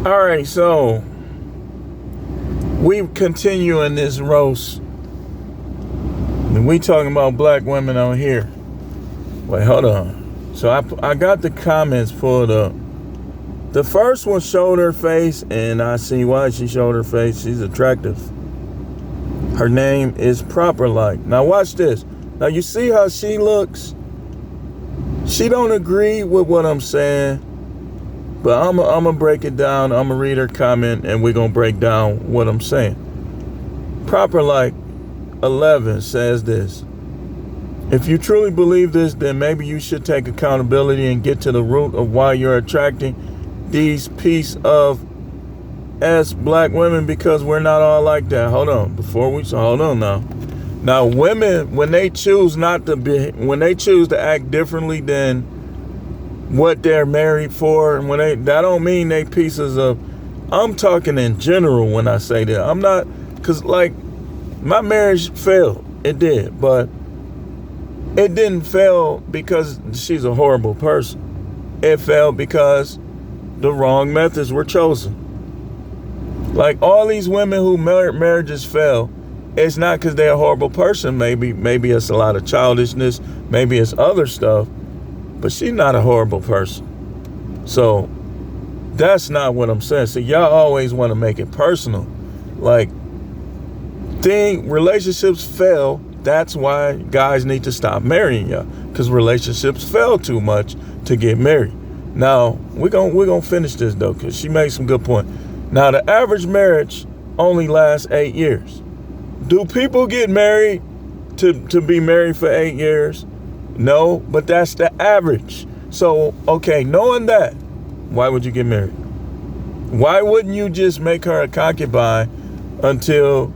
All right, so we continue in this roast. And we talking about black women on here. Wait, hold on. So I got the comments pulled up. The first one showed her face, and I see why she showed her face. She's attractive. Her name is Proper Like. Now watch this. Now you see how she looks? She don't agree with what I'm saying. But I'm gonna break it down. I'm gonna read her comment, and we're gonna break down what I'm saying. Proper Like 11 says this. If you truly believe this, then maybe you should take accountability and get to the root of why you're attracting these piece of ass black women, because we're not all like that. Hold on. Hold on now. Now women, when they choose to act differently than what they're married for, and that don't mean they pieces of, I'm talking in general when I say that. I'm not, cause like my marriage failed. It did, but it didn't fail because she's a horrible person. It failed because the wrong methods were chosen. Like all these women who marriages fail, it's not because they're a horrible person. Maybe it's a lot of childishness. Maybe it's other stuff. But she's not a horrible person. So that's not what I'm saying. So y'all always want to make it personal. Like, relationships fail. That's why guys need to stop marrying y'all. Because relationships fail too much to get married. Now, we're gonna finish this though, because she made some good point. Now, the average marriage only lasts 8 years. Do people get married to be married for 8 years? No, but that's the average. So, okay, knowing that, why would you get married? Why wouldn't you just make her a concubine until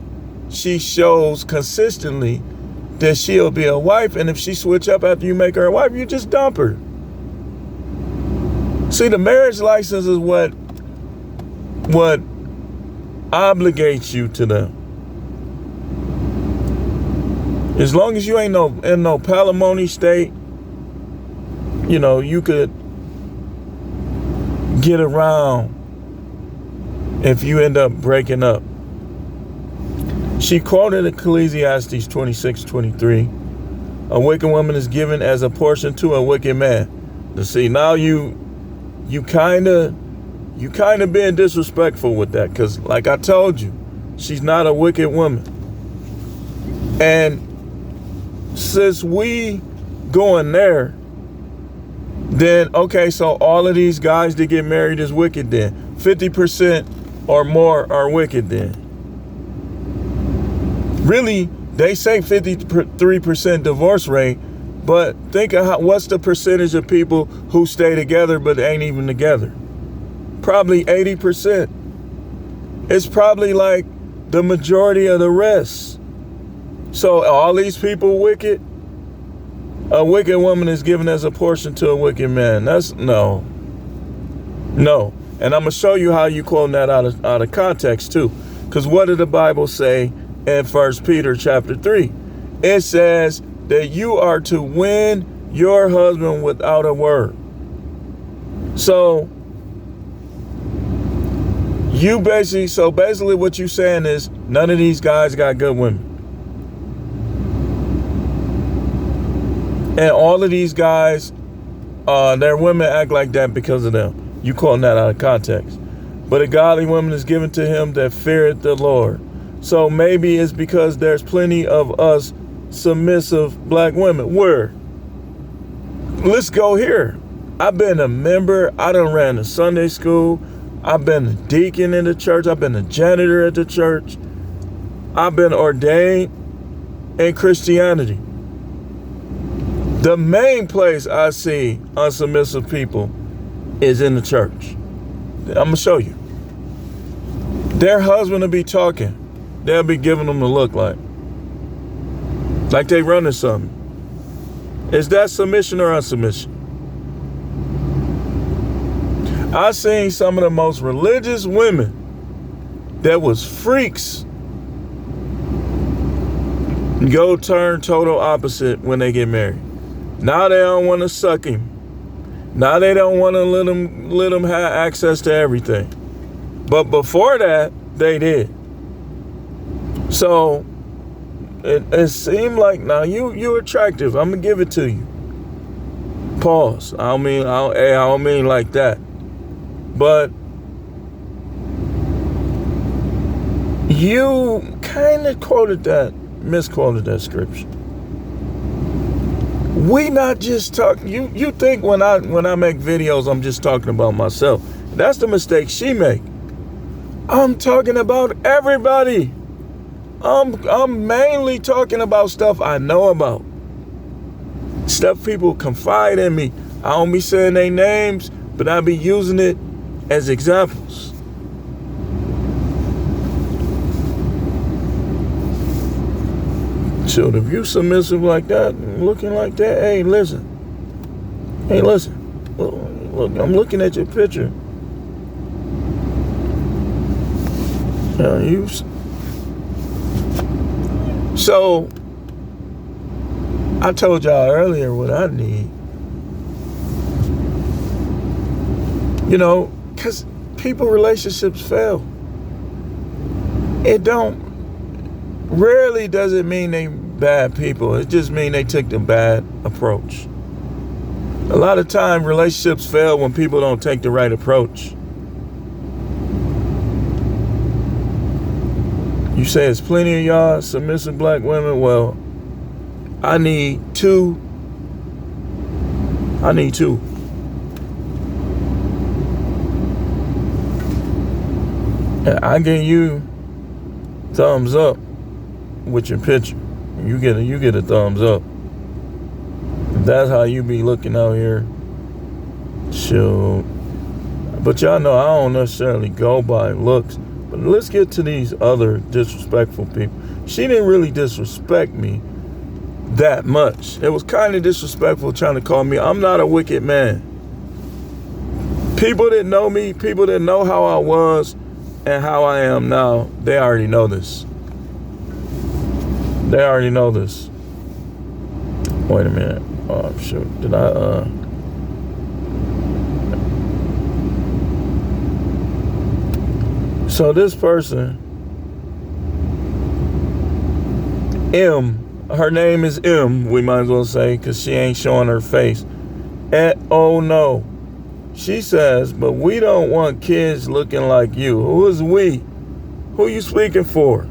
she shows consistently that she'll be a wife, and if she switch up after you make her a wife, you just dump her? See, the marriage license is what obligates you to them. As long as you ain't in no palimony state, you know, you could get around if you end up breaking up. She quoted Ecclesiastes 26:23. A wicked woman is given as a portion to a wicked man. To see, now you kind of being disrespectful with that, because like I told you, she's not a wicked woman. And since we going there, then okay, so all of these guys that get married is wicked then. 50% or more are wicked then. Really, they say 53% divorce rate, but think of what's the percentage of people who stay together but ain't even together? Probably 80%. It's probably like the majority of the rest. So all these people wicked? A wicked woman is given as a portion to a wicked man. That's no. And I'm gonna show you how you quoting that out of context too. Because what did the Bible say in 1 Peter chapter 3? It says that you are to win your husband without a word. So basically what you're saying is none of these guys got good women. And all of these guys, their women act like that because of them. You calling that out of context. But a godly woman is given to him that feareth the Lord. So maybe it's because there's plenty of us submissive black women. Where? Let's go here. I've been a member. I done ran a Sunday school. I've been a deacon in the church. I've been a janitor at the church. I've been ordained in Christianity. The main place I see unsubmissive people is in the church. I'm going to show you. Their husband will be talking. They'll be giving them a look like they running something. Is that submission or unsubmission? I seen some of the most religious women that was freaks go turn total opposite when they get married. Now they don't want to suck him. Now they don't want to let him have access to everything. But before that, they did. So it seemed like, now you're attractive. I'm gonna give it to you. Pause. I don't mean like that. But you kind of misquoted that scripture. We not just talking. You think when I make videos, I'm just talking about myself. That's the mistake she make. I'm talking about everybody. I'm mainly talking about stuff I know about. Stuff people confide in me. I don't be saying their names, but I be using it as examples. So if you submissive like that, looking like that, hey, listen. Look, I'm looking at your picture. So I told y'all earlier what I need. Because relationships fail. It rarely does it mean they bad people. It just means they took the bad approach. A lot of time relationships fail when people don't take the right approach. You say it's plenty of y'all submissive black women. Well, I need two. And I give you thumbs up with your picture. You get a thumbs up. If that's how you be looking out here, shoot. But y'all know I don't necessarily go by looks. But let's get to these other disrespectful people. She didn't really disrespect me that much. It was kind of disrespectful trying to call me. I'm not a wicked man. People that know me, people that know how I was and how I am now, they already know this. Wait a minute. Oh, shoot. Did I, So this person, M, her name is M, we might as well say, because she ain't showing her face. Oh no. She says, but we don't want kids looking like you. Who is we? Who you speaking for?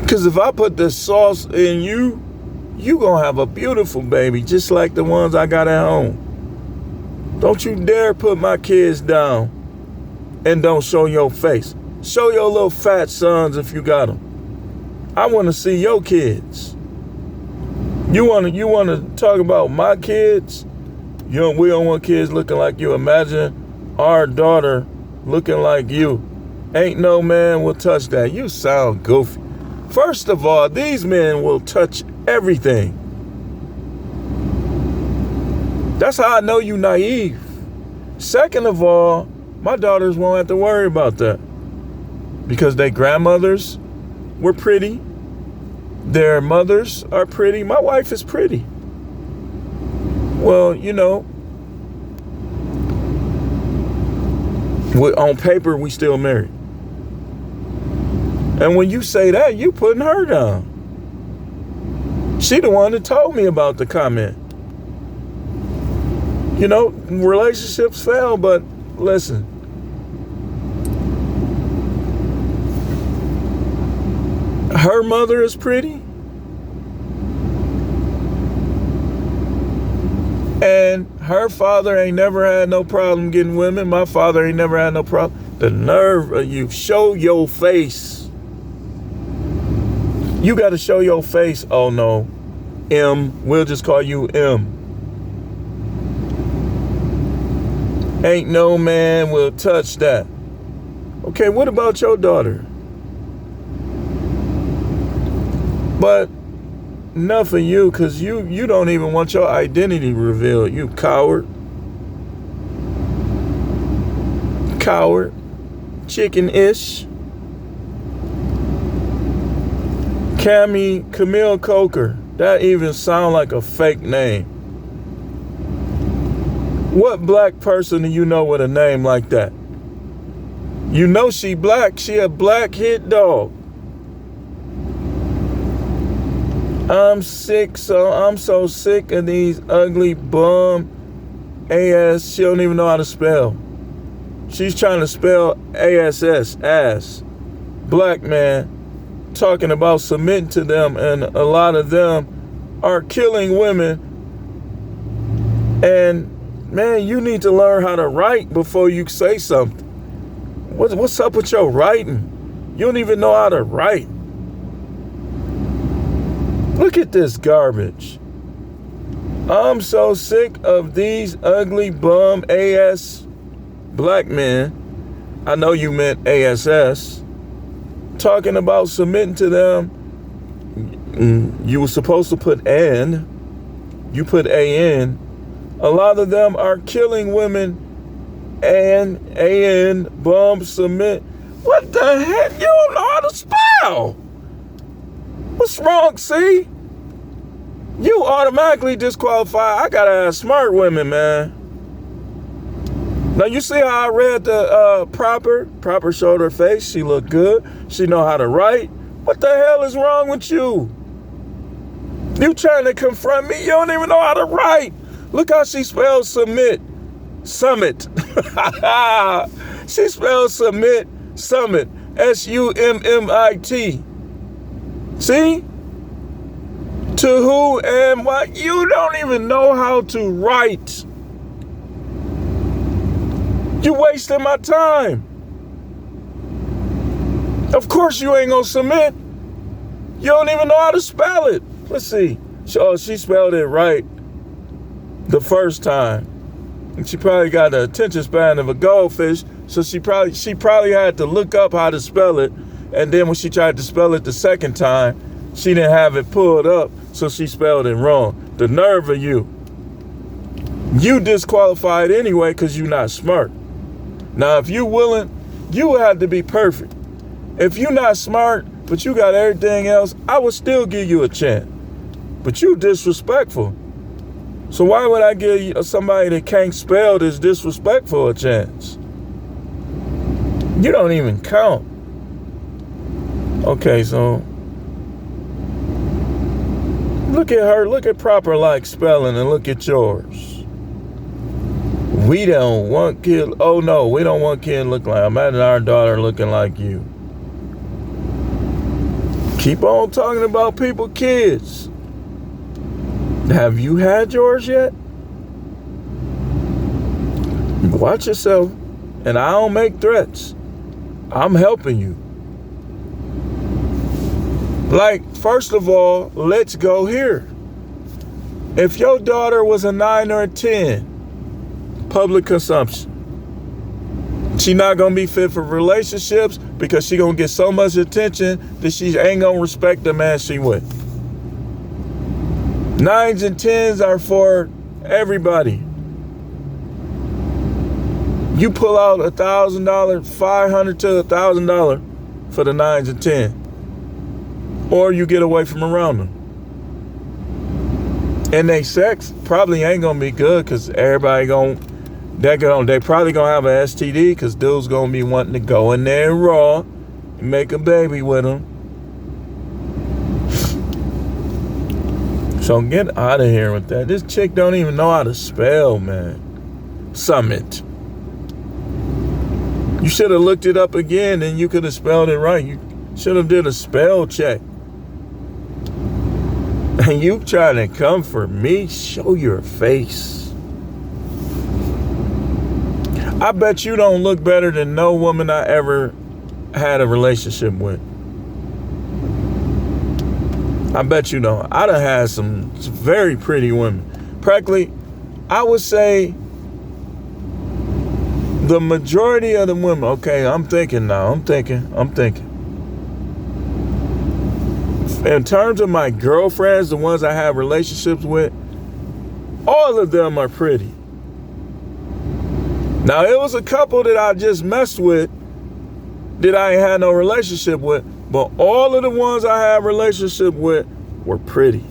Because if I put the sauce in you, you gonna have a beautiful baby, just like the ones I got at home. Don't you dare put my kids down and don't show your face. Show your little fat sons if you got them. I want to see your kids. You want to talk about my kids? We don't want kids looking like you. Imagine our daughter looking like you. Ain't no man will touch that. You sound goofy. First of all, these men will touch everything. That's how I know you naive. Second of all, my daughters won't have to worry about that because their grandmothers were pretty. Their mothers are pretty. My wife is pretty. Well, on paper, we still married. And when you say that, you putting her down. She the one that told me about the comment. Relationships fail, but listen. Her mother is pretty. And her father ain't never had no problem getting women. My father ain't never had no problem. The nerve of you. Show your face. You got to show your face. Oh, no. M. We'll just call you M. Ain't no man will touch that. Okay, what about your daughter? But enough of you, because you don't even want your identity revealed, you coward. Coward. Chicken-ish. Camille Coker. That even sound like a fake name. What black person do you know with a name like that? You know she black. She a black hit dog. I'm so sick of these ugly bum ass. She don't even know how to spell. She's trying to spell ASS, ass. Black man talking about submitting to them, and a lot of them are killing women. And man, you need to learn how to write before you say something. What's up with your writing? You don't even know how to write. Look at this garbage. I'm so sick of these ugly bum ass black men. I know you meant ASS. Talking about submitting to them. You were supposed to put N. You put AN. A lot of them are killing women. And AN, bum, submit. What the heck? You don't know how to spell. What's wrong, see? You automatically disqualified. I gotta have smart women, man. Now you see how I read the proper showed her face. She looked good. She know how to write. What the hell is wrong with you? You trying to confront me? You don't even know how to write. Look how she spells submit. Summit. She spells submit, summit. SUMMIT. See? To who and what? You don't even know how to write. You wasting my time. Of course you ain't gonna submit. You don't even know how to spell it. Let's see. Oh, she spelled it right the first time. And she probably got the attention span of a goldfish, so she probably had to look up how to spell it. And then when she tried to spell it the second time, she didn't have it pulled up, so she spelled it wrong. The nerve of you. You disqualified anyway because you're not smart. Now, if you willing, you would have to be perfect. If you're not smart, but you got everything else, I would still give you a chance. But you disrespectful. So why would I give somebody that can't spell this disrespectful a chance? You don't even count. Okay, so look at her. Look at proper like spelling and look at yours. We don't want kid. Oh no, we don't want kid look like. Imagine our daughter looking like you. Keep on talking about people, kids. Have you had yours yet? Watch yourself. And I don't make threats. I'm helping you. Like, first of all, let's go here. If your daughter was a 9 or a 10, public consumption, she not going to be fit for relationships because she going to get so much attention that she ain't going to respect the man she with. 9s and 10s are for everybody. You pull out $1,000, $500 to $1,000 for the 9s and 10s, or you get away from around them. And they sex probably ain't gonna be good because everybody they probably gonna have an STD because dudes gonna be wanting to go in there raw and make a baby with them. So get out of here with that. This chick don't even know how to spell, man. Summit. You should have looked it up again and you could have spelled it right. You should have did a spell check. And you trying to come for me? Show your face. I bet you don't look better than no woman I ever had a relationship with. I bet you don't. I done had some very pretty women. Practically, I would say the majority of the women, okay, I'm thinking. In terms of my girlfriends, the ones I have relationships with, all of them are pretty. Now, it was a couple that I just messed with that I ain't had no relationship with, but all of the ones I had relationship with were pretty.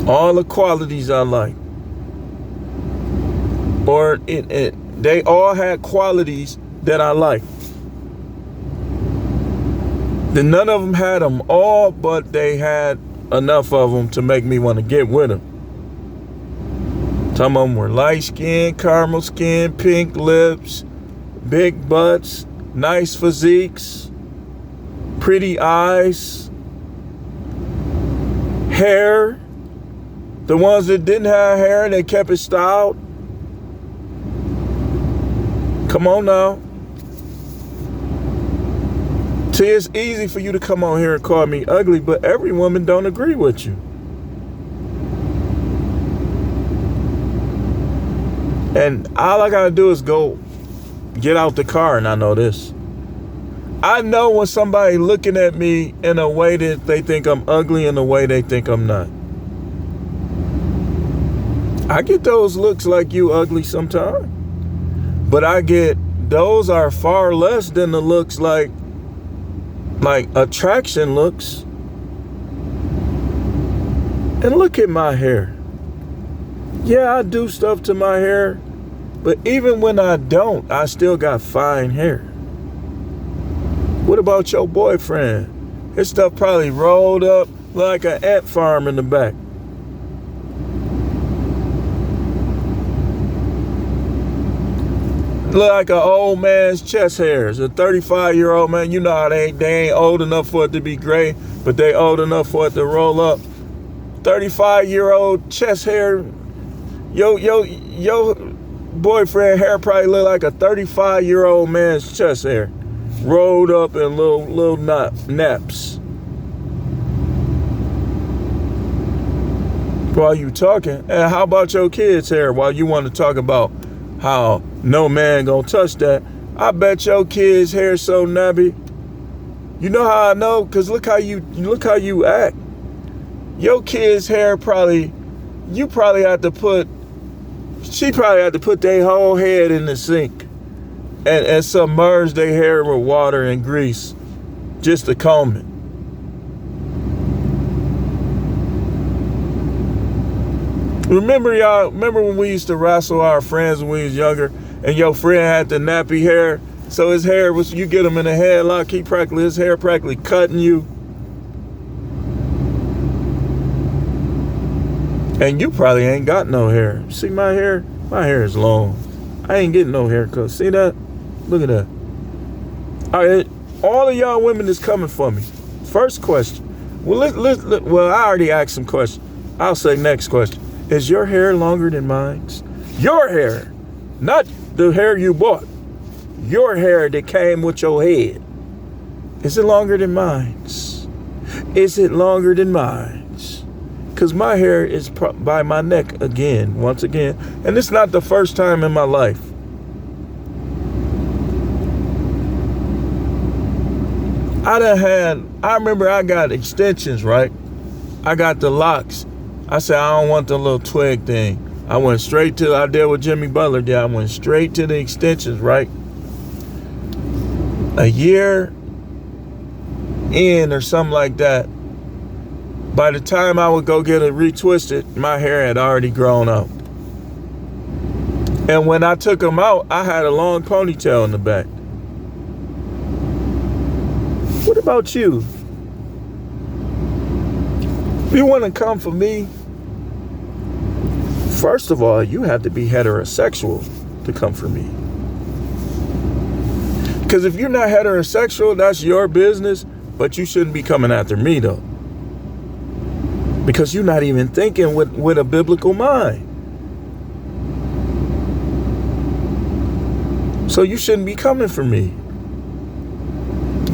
All the qualities I like. Or they all had qualities that I like. Then none of them had them all, but they had enough of them to make me want to get with them. Some of them were light skin, caramel skin, pink lips, big butts, nice physiques, pretty eyes, hair. The ones that didn't have hair, they kept it styled. Come on now. See, it's easy for you to come on here and call me ugly, but every woman don't agree with you. And all I gotta do is go get out the car, and I know this. I know when somebody looking at me in a way that they think I'm ugly and a way they think I'm not. I get those looks like you ugly sometimes, but those are far less than the looks like attraction looks. And look at my hair. Yeah, I do stuff to my hair, but even when I don't, I still got fine hair. What about your boyfriend? His stuff probably rolled up like an ant farm in the back. Look like an old man's chest hairs. A 35-year-old man, you know how they ain't old enough for it to be gray, but they old enough for it to roll up. 35-year-old chest hair. Your boyfriend hair probably look like a 35-year-old man's chest hair, rolled up in little naps. While you talking, and how about your kids' hair? While you want to talk about how no man gonna touch that, I bet your kids' hair so nabby. You know how I know? Cause look how you act. Your kids' hair she probably had to put their whole head in the sink and submerge their hair with water and grease just to comb it. Remember when we used to wrestle our friends when we was younger, and your friend had the nappy hair, so his hair was, you get him in a headlock, his hair practically cutting you. And you probably ain't got no hair. See my hair? My hair is long. I ain't getting no haircut. See that? Look at that. All of y'all women is coming for me. First question. Well, I already asked some questions. I'll say next question. Is your hair longer than mine? Your hair, not the hair you bought. Your hair that came with your head. Is it longer than mine? Is it longer than mine? Because my hair is by my neck once again. And it's not the first time in my life. I remember I got extensions, right? I got the locks. I said, I don't want the little twig thing. I did what Jimmy Butler did. I went straight to the extensions, right? A year in or something like that. By the time I would go get it retwisted, my hair had already grown out. And when I took them out, I had a long ponytail in the back. What about you? If you want to come for me, first of all, you have to be heterosexual to come for me. Because if you're not heterosexual, that's your business, but you shouldn't be coming after me, though. Because you're not even thinking with a biblical mind. So you shouldn't be coming for me.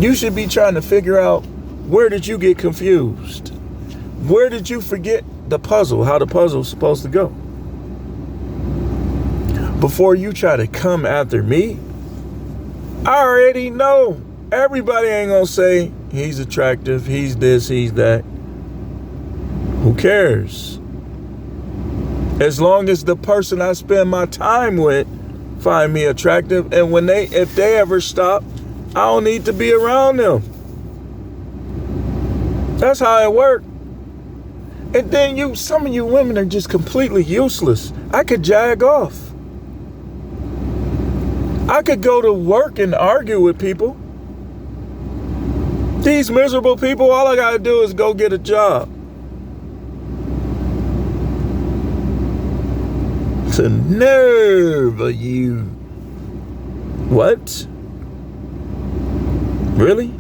You should be trying to figure out, where did you get confused? Where did you forget the puzzle, how the puzzle's supposed to go? Before you try to come after me, I already know. Everybody ain't gonna say he's attractive, he's this, he's that. Who cares? As long as the person I spend my time with find me attractive, and if they ever stop, I don't need to be around them. That's how it works. And then some of you women are just completely useless. I could jag off. I could go to work and argue with people. These miserable people, all I gotta do is go get a job. The nerve of you. What? Really?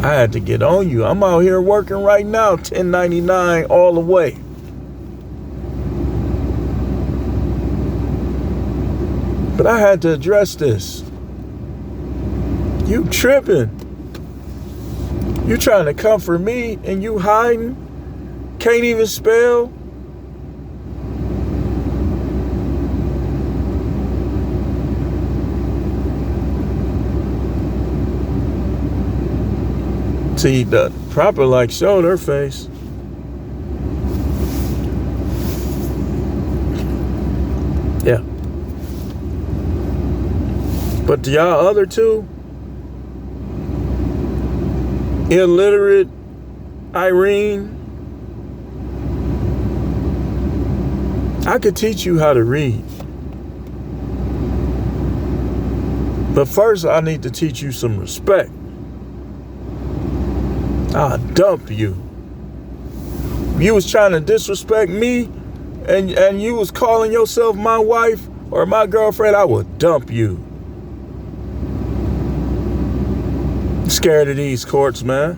I had to get on you. I'm out here working right now, 1099 all the way. But I had to address this. You tripping. You trying to comfort me and you hiding? Can't even spell? See, the proper like showed her face. Yeah. But to y'all other two, illiterate Irene, I could teach you how to read. But first, I need to teach you some respect. I'll dump you. You was trying to disrespect me and you was calling yourself my wife or my girlfriend, I would dump you. Scared of these courts, man.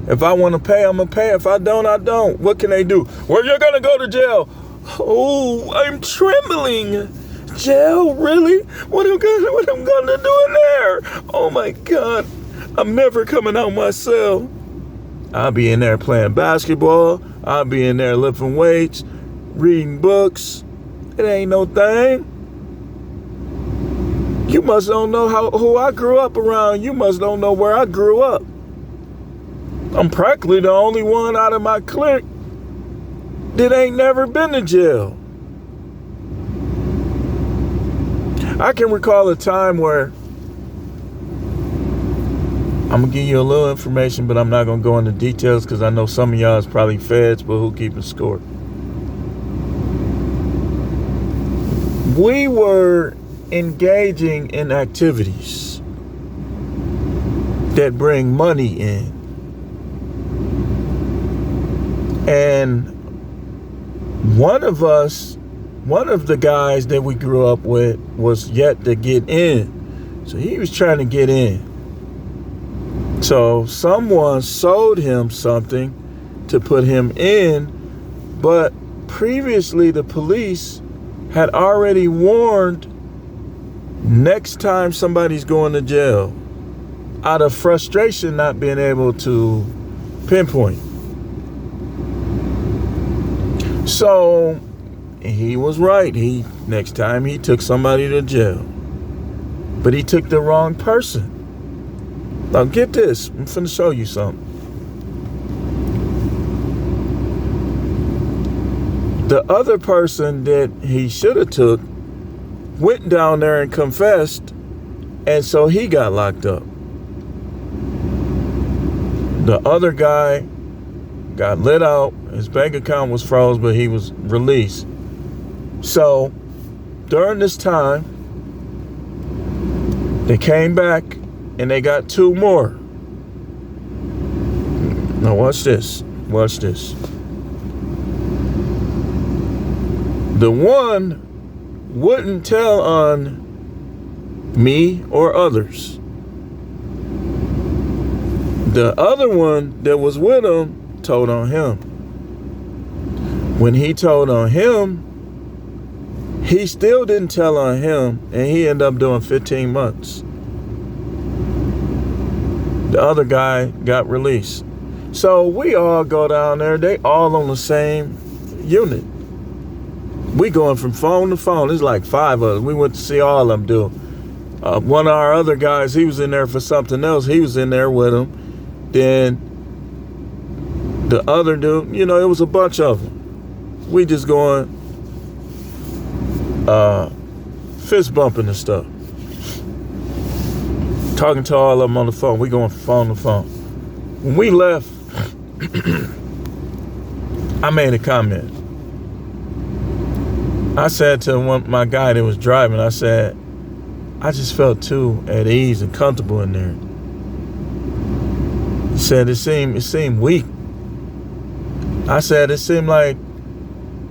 If I want to pay, I'm going to pay. If I don't, I don't. What can they do? Well, you're going to go to jail. Oh, I'm trembling. Jail? Really? What am I going to do in there? Oh, my God. I'm never coming out my cell. I'll be in there playing basketball. I'll be in there lifting weights, reading books. It ain't no thing. You must don't know who I grew up around. You must don't know where I grew up. I'm practically the only one out of my clique that ain't never been to jail. I can recall a time where I'm going to give you a little information, but I'm not going to go into details because I know some of y'all is probably feds, but who keeping score? We were engaging in activities that bring money in. And one of the guys that we grew up with was yet to get in. So he was trying to get in. So someone sold him something to put him in, but previously the police had already warned next time somebody's going to jail out of frustration not being able to pinpoint. So he was right. Next time he took somebody to jail, but he took the wrong person. Now get this, I'm finna show you something. The other person that he should have took went down there and confessed, and so he got locked up. The other guy got let out, his bank account was froze, but he was released. So during this time, they came back and they got two more. Now watch this. Watch this. The one wouldn't tell on me or others. The other one that was with him told on him. When he told on him, he still didn't tell on him, and he ended up doing 15 months. The other guy got released. So we all go down there. They all on the same unit. We going from phone to phone. There's like 5 of us. We went to see all of them do. One of our other guys, he was in there for something else. He was in there with him. Then the other dude, it was a bunch of them. We just going fist bumping and stuff. Talking to all of them on the phone. We going from phone to phone. When we left, I made a comment. I said to my guy that was driving, I said, I just felt too at ease and comfortable in there. He said it seemed weak. I said it seemed like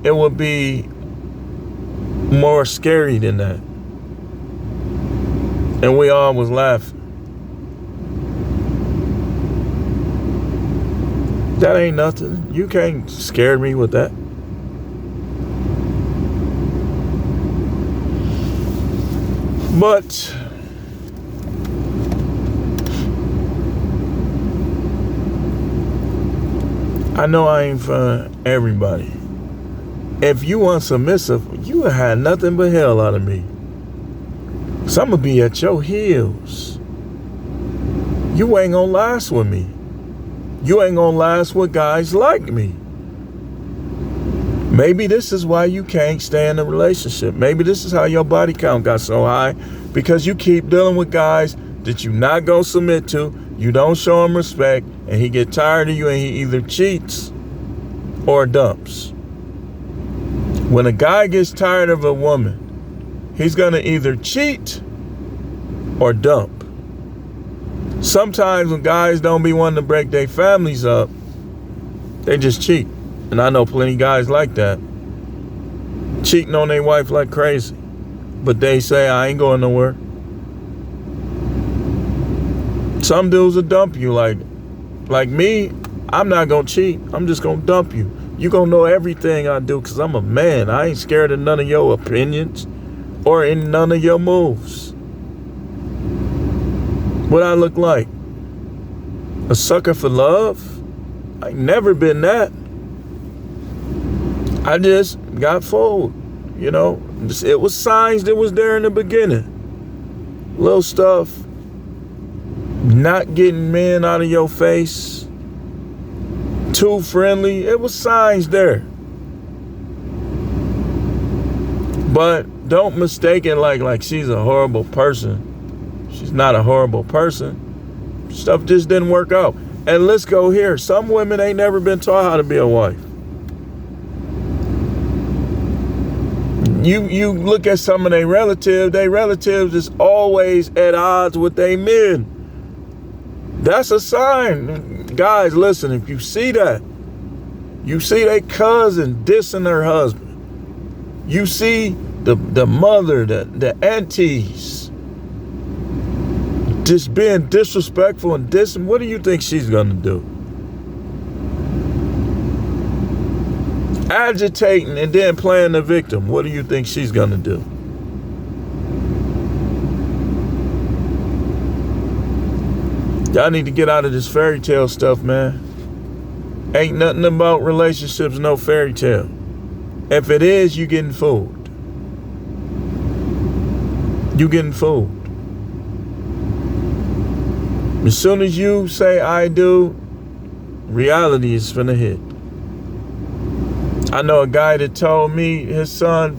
it would be more scary than that. And we all was laughing. That ain't nothing. You can't scare me with that. But I know I ain't for everybody. If you want submissive, you had nothing but hell out of me. So I'm gonna be at your heels. You ain't gonna last with me. You ain't gonna last with guys like me. Maybe this is why you can't stay in a relationship. Maybe this is how your body count got so high, because you keep dealing with guys that you not gonna submit to, you don't show him respect, and he get tired of you and he either cheats or dumps. When a guy gets tired of a woman, he's gonna either cheat or dump. Sometimes when guys don't be wanting to break their families up, they just cheat. And I know plenty of guys like that. Cheating on their wife like crazy. But they say, I ain't going nowhere. Some dudes will dump you like me. I'm not going to cheat. I'm just going to dump you. You going to know everything I do because I'm a man. I ain't scared of none of your opinions or in none of your moves. What I look like? A sucker for love? I ain't never been that. I just got fooled, you know. It was signs that was there in the beginning. Little stuff. Not getting men out of your face. Too friendly. It was signs there. But don't mistake it like she's a horrible person. She's not a horrible person. Stuff just didn't work out. And let's go here. Some women ain't never been taught how to be a wife. You look at some of their relatives is always at odds with their men. That's a sign. Guys, listen, if you see that, you see their cousin dissing her husband. You see the mother, the aunties just being disrespectful and dissing, what do you think she's gonna do? Agitating and then playing the victim. What do you think she's gonna do? Y'all need to get out of this fairy tale stuff, man. Ain't nothing about relationships, no fairy tale. If it is, you getting fooled. You getting fooled. As soon as you say I do, reality is finna hit. I know a guy that told me his son's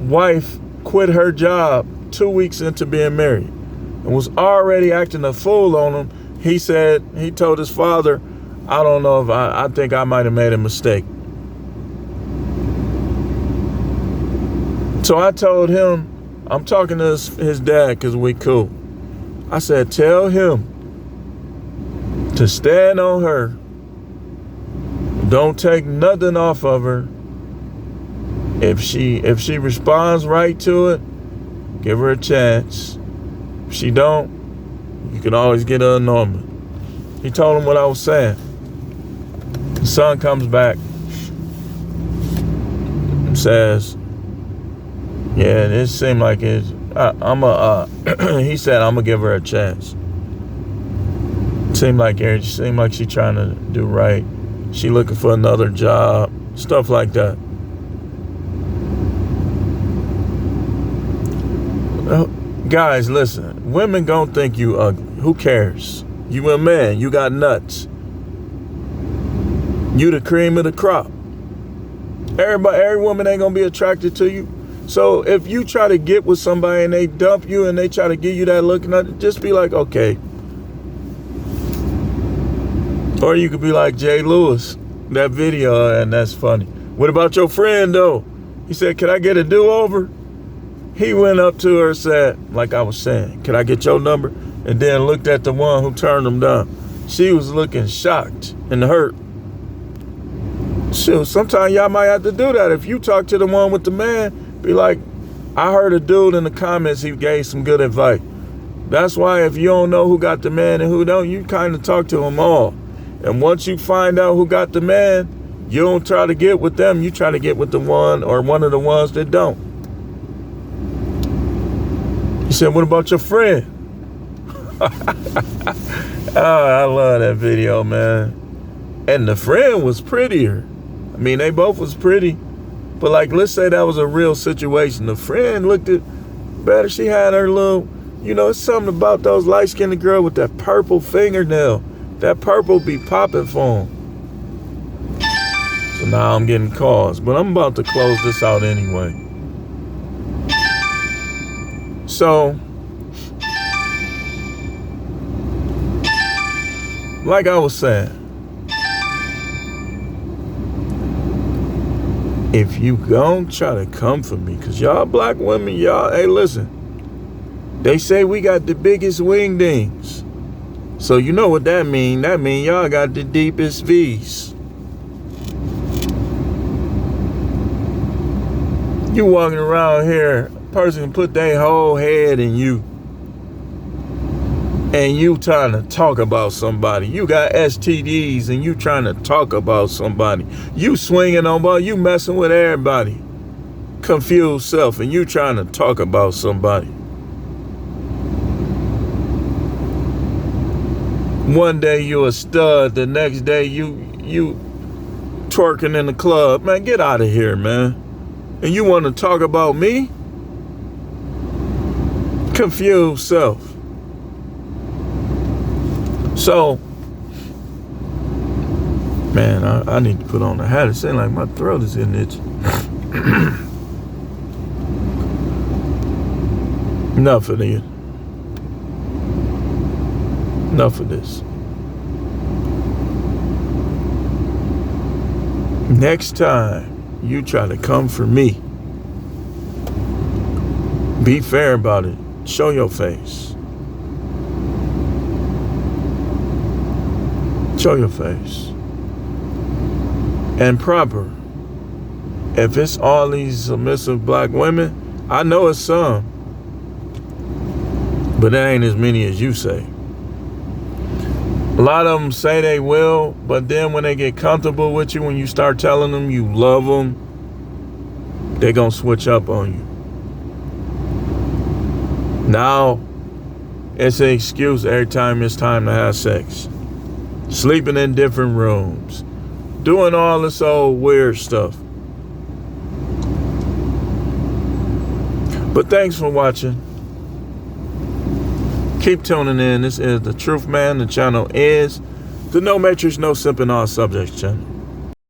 wife quit her job 2 weeks into being married and was already acting a fool on him. He said, he told his father, I don't know if I think I might have made a mistake. So I told him, I'm talking to his dad because we cool. I said, tell him to stand on her. Don't take nothing off of her. If she responds right to it, give her a chance. If she don't, you can always get her a Norman. He told him what I was saying. The son comes back and says, yeah, it seemed like it's, he said, I'm gonna give her a chance. Seemed like she trying to do right. She looking for another job, stuff like that. Guys, listen, women gonna think you ugly. Who cares? You a man, you got nuts. You the cream of the crop. Every woman ain't gonna be attracted to you. So if you try to get with somebody and they dump you and they try to give you that look, just be like, okay. Or you could be like Jay Lewis. that video, and that's funny. What about your friend, though? He said, can I get a do-over? He went up to her and said, like I was saying, can I get your number? And then looked at the one who turned him down. She was looking shocked and hurt. Shoot, sometimes y'all might have to do that. If you talk to the one with the man, be like, I heard a dude in the comments, he gave some good advice. That's why if you don't know who got the man and who don't, you kind of talk to them all. And once you find out who got the man, you don't try to get with them. You try to get with the one or one of the ones that don't. He said, what about your friend? Oh, I love that video, man. And the friend was prettier. I mean, they both was pretty. But like, let's say that was a real situation. The friend looked at better. She had her little, you know, it's something about those light-skinned girls with that purple fingernail. That purple be popping for them. So now I'm getting calls. But I'm about to close this out anyway. So, like I was saying, if you gon' try to come for me, because y'all black women, y'all, hey, listen, they say we got the biggest wingdings. So you know what that mean. That mean y'all got the deepest V's. You walking around here, a person put their whole head in you. And you trying to talk about somebody. You got STDs and you trying to talk about somebody. You swinging on ball, you messing with everybody. Confused self, and you trying to talk about somebody. One day you a stud, the next day you twerking in the club. Man, get out of here, man. And you want to talk about me? Confused self. So, man, I need to put on a hat. It seems like my throat is in it. Enough of this. Enough of this. Next time you try to come for me, be fair about it. Show your face. Show your face. And proper. If it's all these submissive black women, I know it's some. But there ain't as many as you say. A lot of them say they will, but then when they get comfortable with you, when you start telling them you love them, they're going to switch up on you. Now, it's an excuse every time it's time to have sex. Sleeping in different rooms. Doing all this old weird stuff. But thanks for watching. Keep tuning in. This is The Truth Man. The channel is the No Matrix, No Simping All Subjects channel.